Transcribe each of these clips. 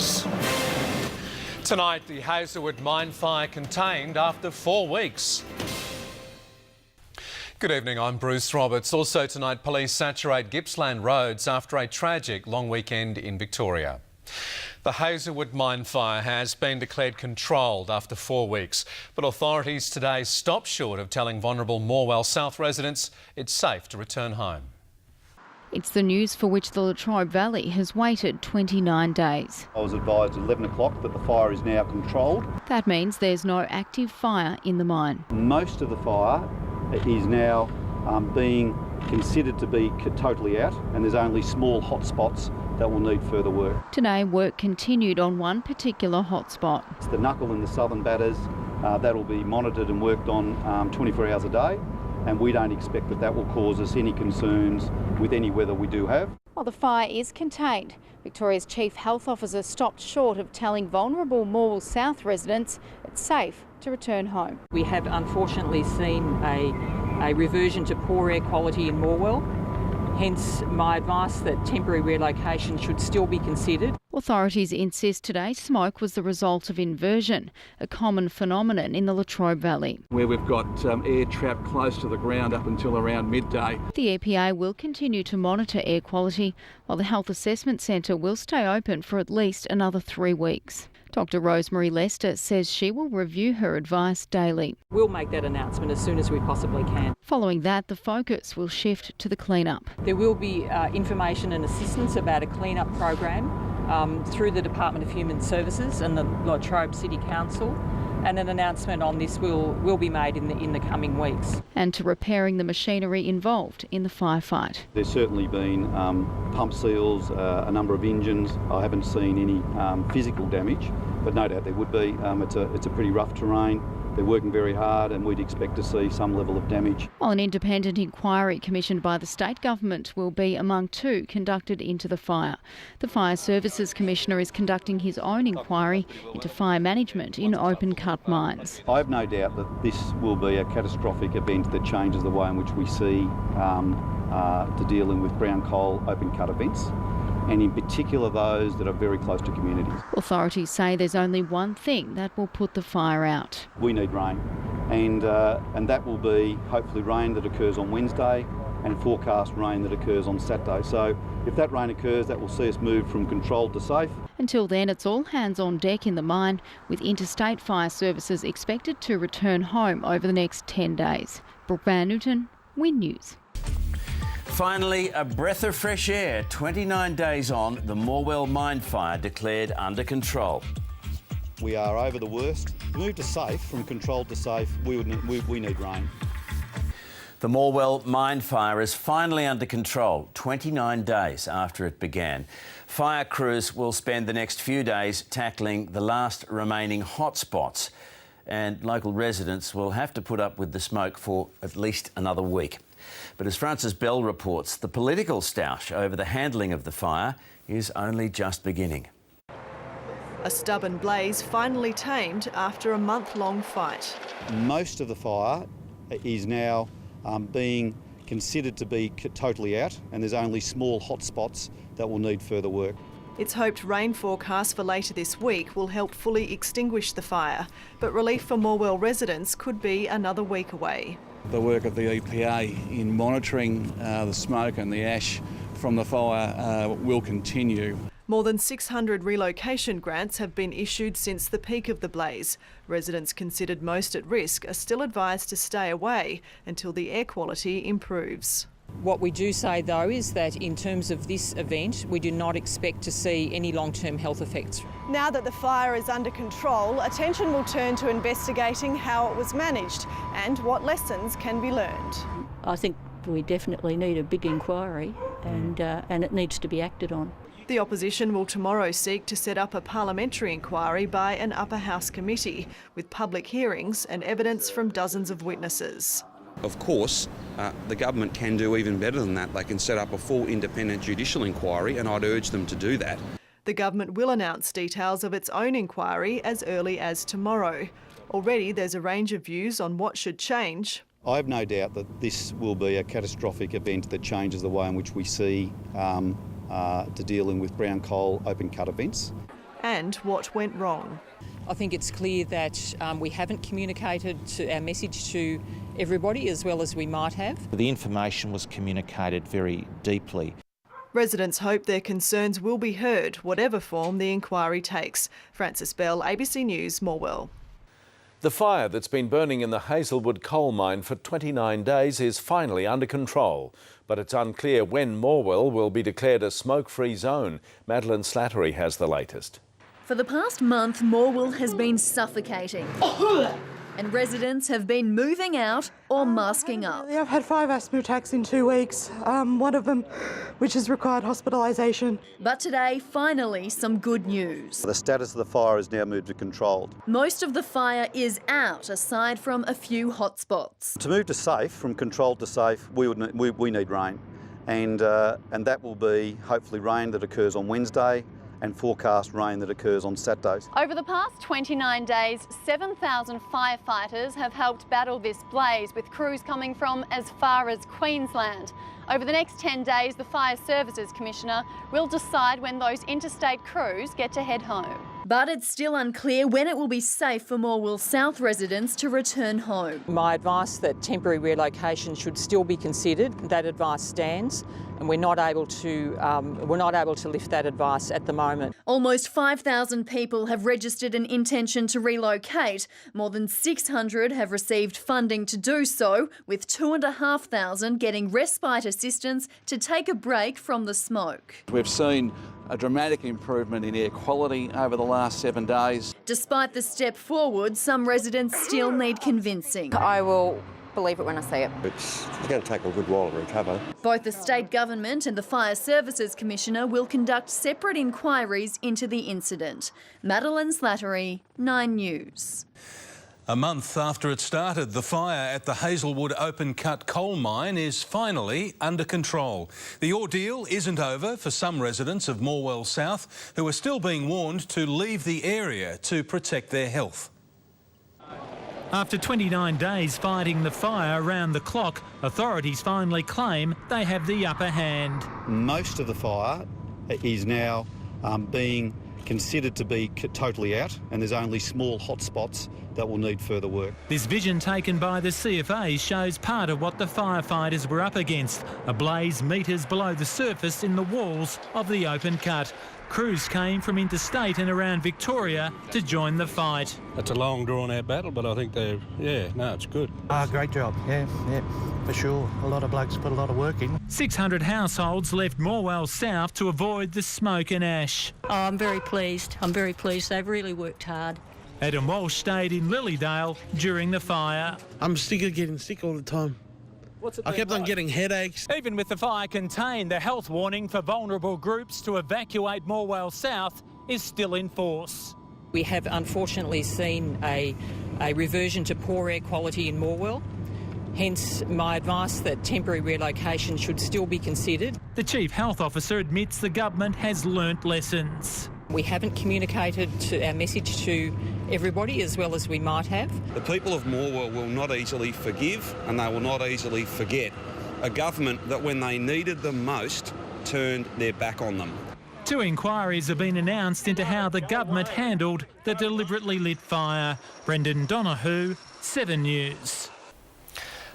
news. Tonight, the Hazelwood mine fire contained after 4 weeks. Good evening, I'm Bruce Roberts. Also tonight, police saturate Gippsland roads after a tragic long weekend in Victoria. The Hazelwood mine fire has been declared controlled after 4 weeks, but authorities today stopped short of telling vulnerable Morwell South residents it's safe to return home. It's the news for which the Latrobe Valley has waited 29 days. I was advised at 11 o'clock that the fire is now controlled. That means there's no active fire in the mine. Most of the fire is now being considered to be totally out, and there's only small hot spots that will need further work. Today, work continued on one particular hotspot. It's the knuckle in the southern batters. That'll be monitored and worked on 24 hours a day, and we don't expect that will cause us any concerns with any weather we do have. While the fire is contained, Victoria's Chief Health Officer stopped short of telling vulnerable Morwell South residents it's safe to return home. We have unfortunately seen a reversion to poor air quality in Morwell. Hence my advice that temporary relocation should still be considered. Authorities insist today smoke was the result of inversion, a common phenomenon in the Latrobe Valley. Where we've got air trapped close to the ground up until around midday. The EPA will continue to monitor air quality, while the Health Assessment Centre will stay open for at least another 3 weeks. Dr Rosemary Lester says she will review her advice daily. We'll make that announcement as soon as we possibly can. Following that, the focus will shift to the clean-up. There will be information and assistance about a clean-up program through the Department of Human Services and the Latrobe City Council, and an announcement on this will be made in the coming weeks. And to repairing the machinery involved in the firefight. There's certainly been pump seals, a number of engines. I haven't seen any physical damage, but no doubt there would be. It's a pretty rough terrain. They're working very hard, and we'd expect to see some level of damage. While an independent inquiry commissioned by the state government will be among 2 conducted into the fire. The Fire Services Commissioner is conducting his own inquiry into fire management in open-cut mines. I have no doubt that this will be a catastrophic event that changes the way in which we see to dealing with brown coal open-cut events, and in particular those that are very close to communities. Authorities say there's only one thing that will put the fire out. We need rain, and that will be hopefully rain that occurs on Wednesday and forecast rain that occurs on Saturday. So if that rain occurs, that will see us move from controlled to safe. Until then, it's all hands on deck in the mine, with interstate fire services expected to return home over the next 10 days. Brooke Van Newton, Win News. Finally, a breath of fresh air. 29 days on, the Morwell mine fire declared under control. We are over the worst. Move to safe, from controlled to safe, we need rain. The Morwell mine fire is finally under control, 29 days after it began. Fire crews will spend the next few days tackling the last remaining hotspots, and local residents will have to put up with the smoke for at least another week. But as Francis Bell reports, the political stoush over the handling of the fire is only just beginning. A stubborn blaze finally tamed after a month-long fight. Most of the fire is now being considered to be totally out, and there's only small hot spots that will need further work. It's hoped rain forecasts for later this week will help fully extinguish the fire, but relief for Morwell residents could be another week away. The work of the EPA in monitoring the smoke and the ash from the fire will continue. More than 600 relocation grants have been issued since the peak of the blaze. Residents considered most at risk are still advised to stay away until the air quality improves. What we do say though is that in terms of this event, we do not expect to see any long-term health effects. Now that the fire is under control, attention will turn to investigating how it was managed and what lessons can be learned. I think we definitely need a big inquiry, and it needs to be acted on. The opposition will tomorrow seek to set up a parliamentary inquiry by an upper house committee with public hearings and evidence from dozens of witnesses. Of course, the government can do even better than that. They can set up a full independent judicial inquiry, and I'd urge them to do that. The government will announce details of its own inquiry as early as tomorrow. Already there's a range of views on what should change. I have no doubt that this will be a catastrophic event that changes the way in which we see to dealing with brown coal open cut events. and what went wrong. I think it's clear that we haven't communicated our message to everybody as well as we might have. The information was communicated very deeply. Residents hope their concerns will be heard, whatever form the inquiry takes. Frances Bell, ABC News, Morwell. The fire that's been burning in the Hazelwood coal mine for 29 days is finally under control. But it's unclear when Morwell will be declared a smoke-free zone. Madeline Slattery has the latest. For the past month, Morwell has been suffocating. And residents have been moving out or masking up. I've had 5 asthma attacks in 2 weeks, one of them which has required hospitalisation. But today, finally, some good news. The status of the fire is now moved to controlled. Most of the fire is out, aside from a few hotspots. To move to safe, from controlled to safe, we need rain. And that will be hopefully rain that occurs on Wednesday and forecast rain that occurs on Saturdays. Over the past 29 days, 7,000 firefighters have helped battle this blaze, with crews coming from as far as Queensland. Over the next 10 days, the Fire Services Commissioner will decide when those interstate crews get to head home. But it's still unclear when it will be safe for Morwell South residents to return home. My advice that temporary relocation should still be considered, that advice stands, and we're not able to lift that advice at the moment. Almost 5,000 people have registered an intention to relocate. More than 600 have received funding to do so, with 2,500 getting respite assistance to take a break from the smoke. We've seen a dramatic improvement in air quality over the last 7 days. Despite the step forward, some residents still need convincing. I will believe it when I see it. It's going to take a good while to recover. Both the state government and the Fire Services Commissioner will conduct separate inquiries into the incident. Madeline Slattery, 9 News. A month after it started, the fire at the Hazelwood open-cut coal mine is finally under control. The ordeal isn't over for some residents of Morwell South, who are still being warned to leave the area to protect their health. After 29 days fighting the fire around the clock, authorities finally claim they have the upper hand. Most of the fire is now being considered to be totally out, and there's only small hot spots that will need further work. This vision taken by the CFA shows part of what the firefighters were up against, a blaze metres below the surface in the walls of the open cut. Crews came from interstate and around Victoria to join the fight. It's a long drawn-out battle, but I think it's good. Great job, yeah, for sure. A lot of blokes put a lot of work in. 600 households left Morwell South to avoid the smoke and ash. Oh, I'm very pleased. They've really worked hard. Adam Walsh stayed in Lilydale during the fire. I'm sick of getting sick all the time. I kept on getting headaches. Even with the fire contained, the health warning for vulnerable groups to evacuate Morwell South is still in force. We have unfortunately seen a reversion to poor air quality in Morwell. Hence my advice that temporary relocation should still be considered. The Chief Health Officer admits the government has learnt lessons. We haven't communicated our message to everybody as well as we might have. The people of Morwell will not easily forgive, and they will not easily forget a government that when they needed them most turned their back on them. 2 inquiries have been announced into how the government handled the deliberately lit fire. Brendan Donahue, 7 News.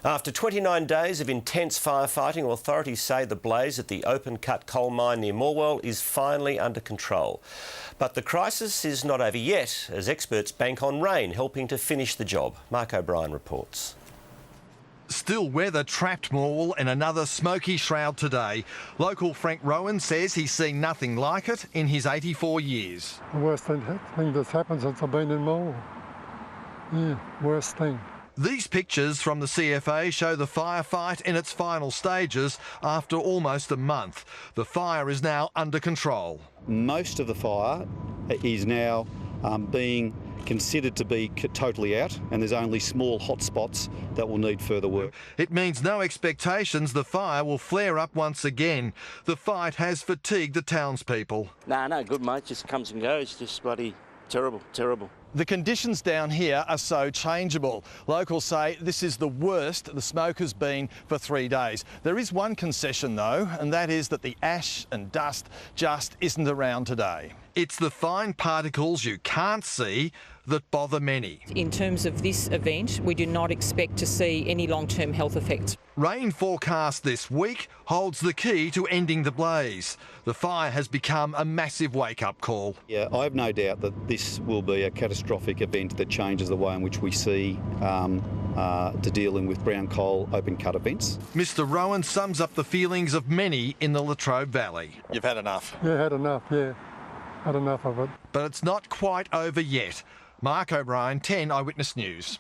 After 29 days of intense firefighting, authorities say the blaze at the open-cut coal mine near Morwell is finally under control. But the crisis is not over yet, as experts bank on rain helping to finish the job. Mark O'Brien reports. Still weather trapped Morwell in another smoky shroud today. Local Frank Rowan says he's seen nothing like it in his 84 years. The worst thing that's happened since I've been in Morwell. Yeah, worst thing. These pictures from the CFA show the firefight in its final stages after almost a month. The fire is now under control. Most of the fire is now being considered to be totally out, and there's only small hot spots that will need further work. It means no expectations the fire will flare up once again. The fight has fatigued the townspeople. No good, mate. Just comes and goes. Just bloody terrible. The conditions down here are so changeable. Locals say this is the worst the smoke has been for 3 days. There is one concession though, and that is that the ash and dust just isn't around today. It's the fine particles you can't see that bother many. In terms of this event, we do not expect to see any long-term health effects. Rain forecast this week holds the key to ending the blaze. The fire has become a massive wake-up call. Yeah, I have no doubt that this will be a catastrophic event that changes the way in which we see to dealing with brown coal open cut events. Mr Rowan sums up the feelings of many in the Latrobe Valley. You've had enough? Yeah, had enough, yeah. Had enough of it. But it's not quite over yet. Mark O'Brien, 10 Eyewitness News.